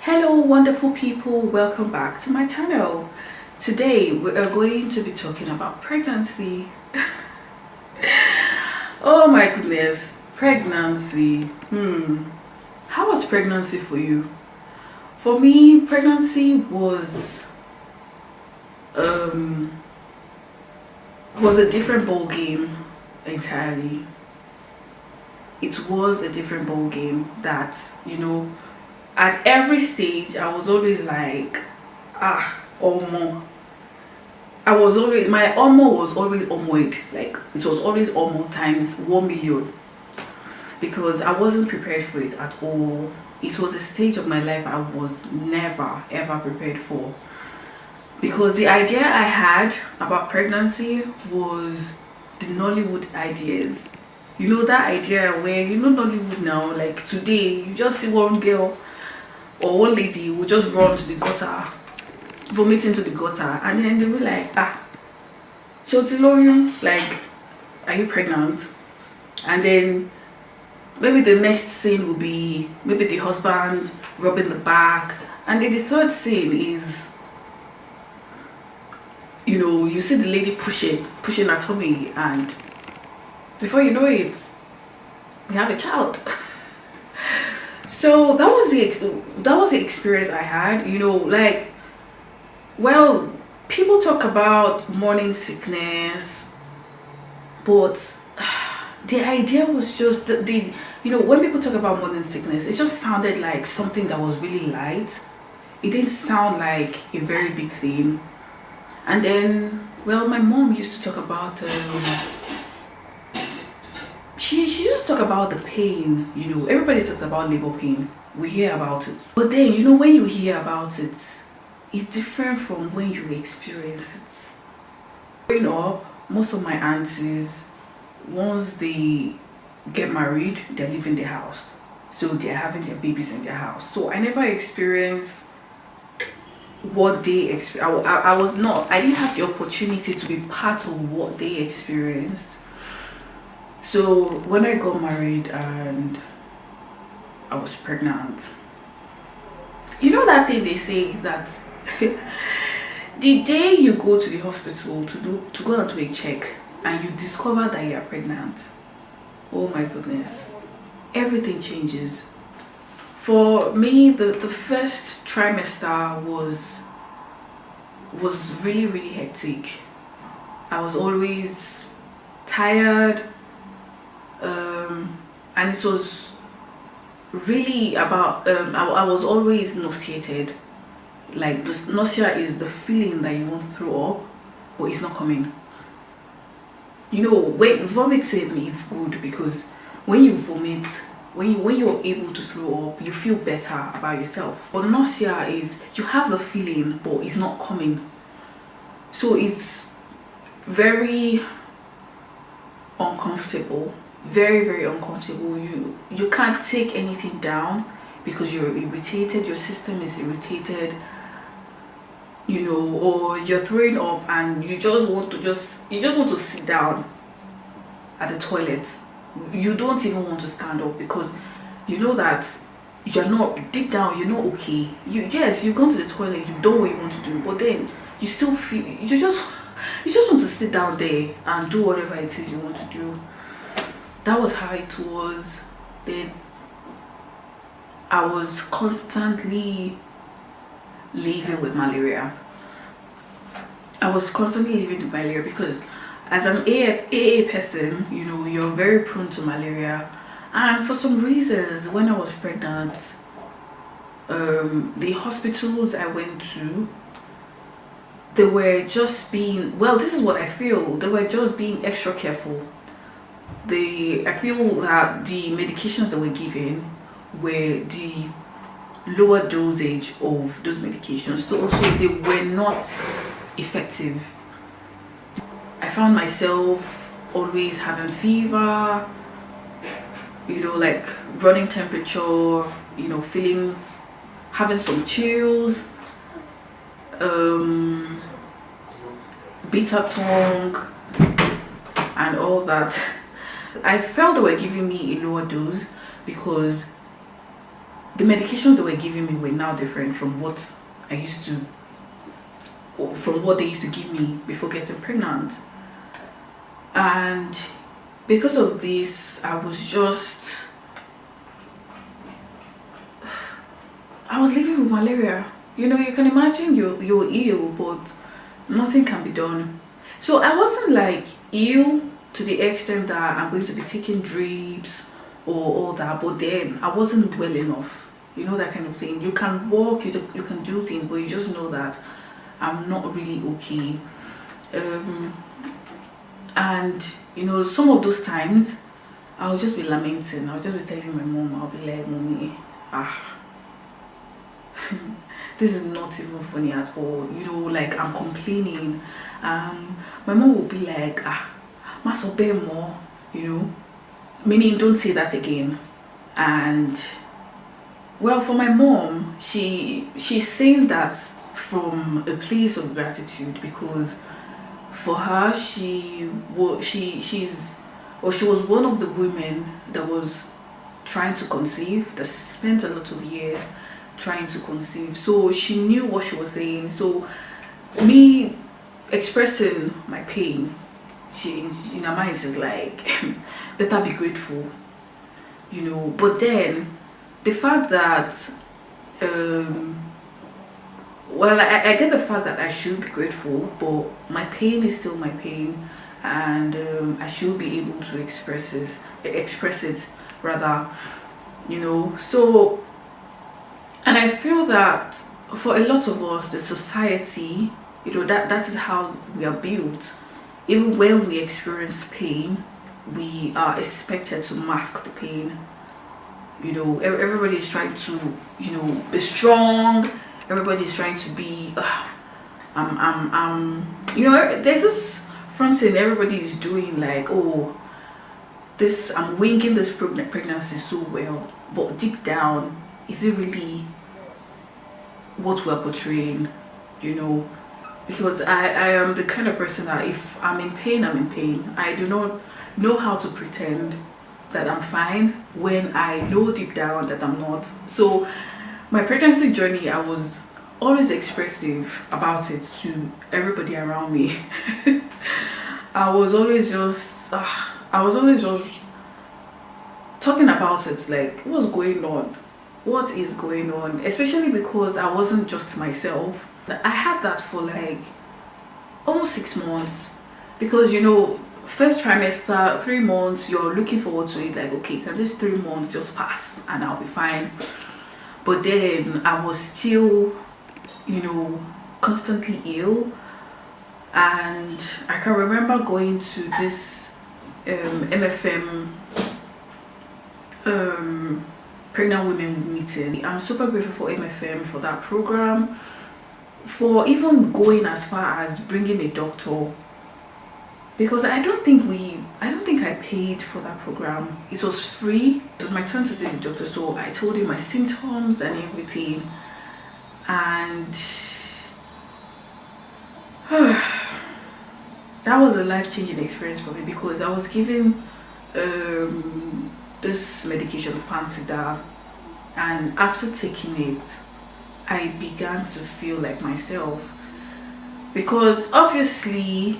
Hello wonderful people, welcome back to my channel. Today we are going to be talking about pregnancy. Oh my goodness, pregnancy. How was pregnancy for you? For me, pregnancy was a different ball game entirely. It was a different ball game that, at every stage I was always like, omo. My omo was always omoed. Like, it was always omo times 1,000,000, because I wasn't prepared for it at all. It was a stage of my life I was never ever prepared for, because the idea I had about pregnancy was the Nollywood ideas. You know, that idea where, Nollywood now, like today you just see one girl or one lady will just run to the gutter, vomit into the gutter, and then they'll be like, Shotilorium, like, are you pregnant? And then maybe the next scene will be maybe the husband rubbing the back, and then the third scene is, you see the lady pushing her tummy, and before you know it, we have a child. So that was the experience I had. Well, people talk about morning sickness, but the idea was just that when people talk about morning sickness, it just sounded like something that was really light. It didn't sound like a very big thing. And then, well, my mom used to talk about she used to talk about the pain. Everybody talks about labor pain, we hear about it, but then when you hear about it, it's different from when you experience it. Growing up, most of my aunties, once they get married, they're leaving the house, so they're having their babies in their house. So I never experienced what they experienced. I didn't have the opportunity to be part of what they experienced. So when I got married and I was pregnant, that thing they say that the day you go to the hospital to go and do a check and you discover that you are pregnant, oh my goodness, everything changes. For me, the first trimester was really, really hectic. I was always tired, and it was really about I was always nauseated. Like, this nausea is the feeling that you want to throw up, but it's not coming. When vomiting is good, because when you vomit, when you're able to throw up, you feel better about yourself. But nausea is, you have the feeling but it's not coming. So it's very uncomfortable, very, very uncomfortable. You can't take anything down because you're irritated, your system is irritated, or you're throwing up and you just want to sit down at the toilet. You don't even want to stand up, because you know that you're not, deep down you're not okay. Yes, you've gone to the toilet, you've done what you want to do, but then you still feel, you just want to sit down there and do whatever it is you want to do. That was how it was. Then I was constantly living with malaria. Because as an AA person, you're very prone to malaria. And for some reasons, when I was pregnant, the hospitals I went to, they were just being, well, this is what I feel, they were just being extra careful. I feel that the medications that were given were the lower dosage of those medications, so also they were not effective. I found myself always having fever, like running temperature, having some chills, bitter tongue and all that. I felt they were giving me a lower dose because the medications they were giving me were now different from what I used to, from what they used to give me before getting pregnant. And because of this, I was living with malaria. You know, you can imagine you're ill, but nothing can be done. So I wasn't like ill to the extent that I'm going to be taking drips or all that, but then I wasn't well enough. You know, that kind of thing. You can walk, you can do things, but you just know that I'm not really okay. And you know, some of those times I'll just be lamenting. I'll just be telling my mom, I'll be like, Mommy, this is not even funny at all. You know, like I'm complaining. My mom will be like, must obey more, you know, meaning don't say that again. And well, for my mom, she's saying that from a place of gratitude, because for her she was one of the women that was trying to conceive, that spent a lot of years trying to conceive, so she knew what she was saying. So me expressing my pain, she in her mind is like, better be grateful, you know. But then the fact that well, I get the fact that I should be grateful, but my pain is still my pain, and I should be able to express it rather, you know. So, and I feel that for a lot of us, the society, you know, that is how we are built. Even when we experience pain, we are expected to mask the pain. You know, everybody is trying to, you know, be strong. Everybody is trying to be, you know, there's this front end everybody is doing, like, oh, this, I'm winging this pregnancy so well, but deep down, is it really what we're portraying, you know? Because I am the kind of person that if I'm in pain, I'm in pain. I do not know how to pretend that I'm fine when I know deep down that I'm not. So my pregnancy journey, I was always expressive about it to everybody around me. I was always just talking about it, like, what's going on? What is going on? Especially because I wasn't just myself. I had that for like almost 6 months, because you know, first trimester, 3 months, you're looking forward to it, like, okay, can this 3 months just pass and I'll be fine? But then I was still, you know, constantly ill. And I can remember going to this MFM pregnant women meeting. I'm super grateful for MFM, for that program, for even going as far as bringing a doctor, because I don't think I paid for that program. It was free. It was my turn to see the doctor, so I told him my symptoms and everything, and that was a life-changing experience for me, because I was given this medication, Fancida, and after taking it, I began to feel like myself, because obviously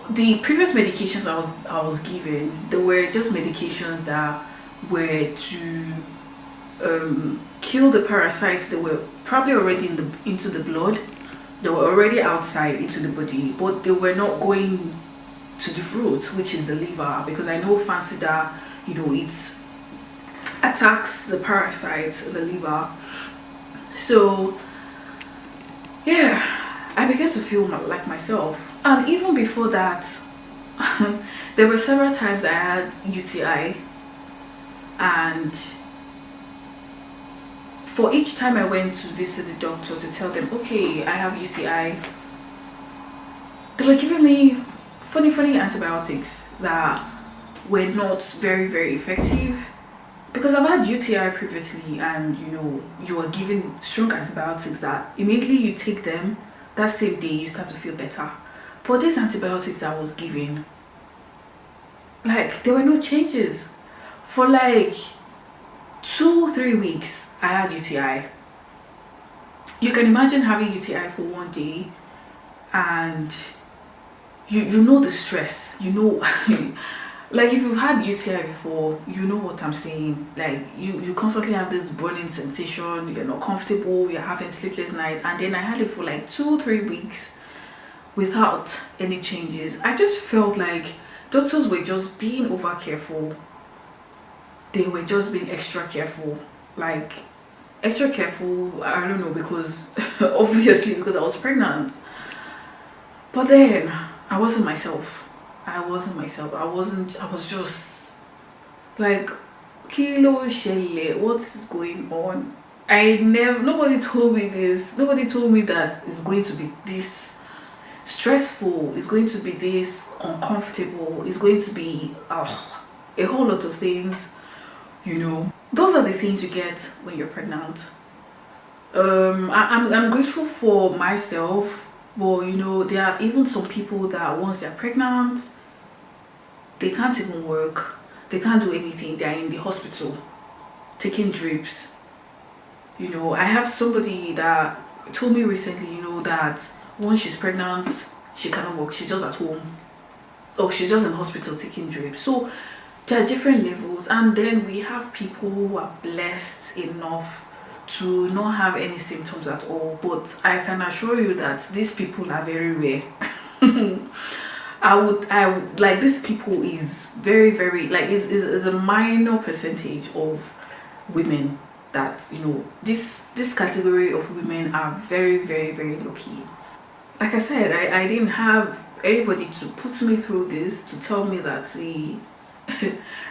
the previous medications I was given, they were just medications that were to kill the parasites that were probably already into the blood. They were already outside into the body, but they were not going to the roots, which is the liver, because I know Fancida, you know, it attacks the parasites in the liver. So yeah, I began to feel like myself. And even before that, there were several times I had UTI, and for each time I went to visit the doctor to tell them, okay, I have UTI, they were giving me funny antibiotics that were not very effective, because I've had UTI previously, and you know, you are given strong antibiotics that immediately you take them, that same day you start to feel better. But these antibiotics I was given, like, there were no changes. For like 2-3 weeks I had UTI. You can imagine having UTI for one day, and you know the stress, you know. Like if you've had UTI before, you know what I'm saying. Like you constantly have this burning sensation, you're not comfortable, you're having sleepless night. And then I had it for like 2-3 weeks without any changes. I just felt like doctors were just being over careful. They were just being extra careful. Like extra careful, I don't know, because obviously because I was pregnant. But then I wasn't myself. I was just like, Kilo Shelle, what's going on? Nobody told me this. Nobody told me that it's going to be this stressful. It's going to be this uncomfortable. It's going to be a whole lot of things, you know. Those are the things you get when you're pregnant. I'm grateful for myself, but you know, there are even some people that once they're pregnant, they can't even work, they can't do anything, they're in the hospital taking drips. You know, I have somebody that told me recently, you know, that once she's pregnant, she cannot work, she's just at home, or she's just in hospital taking drips. So there are different levels, and then we have people who are blessed enough to not have any symptoms at all. But I can assure you that these people are very rare. I would like, these people is very, very, like, is a minor percentage of women that, you know, this category of women are very, very, very lucky. Like I said, I didn't have anybody to put me through this, to tell me that, see,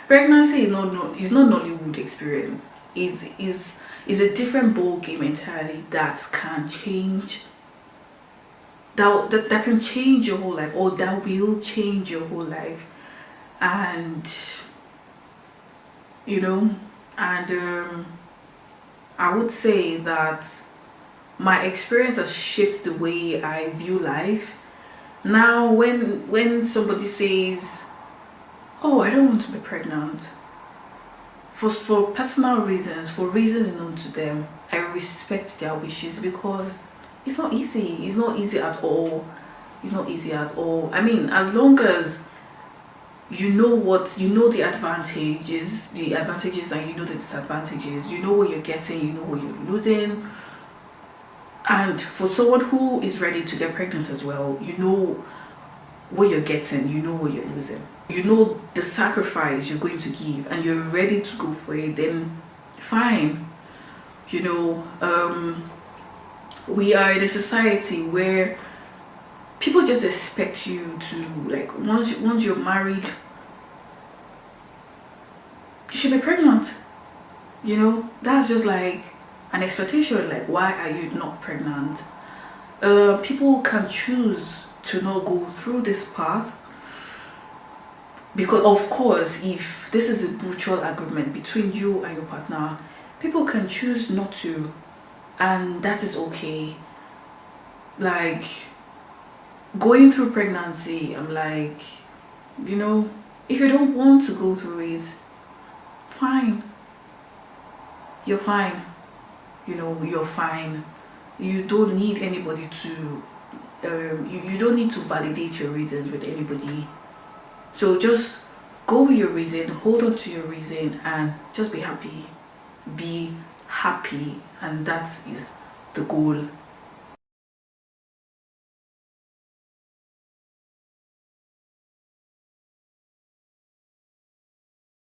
pregnancy is not Nollywood experience. Is a different ball game entirely that can change, that can change your whole life, or that will change your whole life. And you know, and I would say that my experience has shaped the way I view life. Now when somebody says, oh, I don't want to be pregnant, for personal reasons, for reasons known to them, I respect their wishes, because it's not easy. It's not easy at all. It's not easy at all. I mean, as long as you know the advantages, and you know the disadvantages, you know what you're getting, you know what you're losing. And for someone who is ready to get pregnant as well, you know what you're getting, you know what you're losing, you know the sacrifice you're going to give, and you're ready to go for it, then fine. You know, we are in a society where people just expect you to, like, once you're married, you should be pregnant. You know, that's just like an expectation. Like, why are you not pregnant? People can choose to not go through this path, because of course, if this is a mutual agreement between you and your partner, people can choose not to, and that is okay. Like, going through pregnancy, I'm like, you know, if you don't want to go through it, fine, you're fine. You know, you're fine. You don't need anybody to you don't need to validate your reasons with anybody. So just go with your reason, hold on to your reason, and just be happy. Be happy, and that is the goal.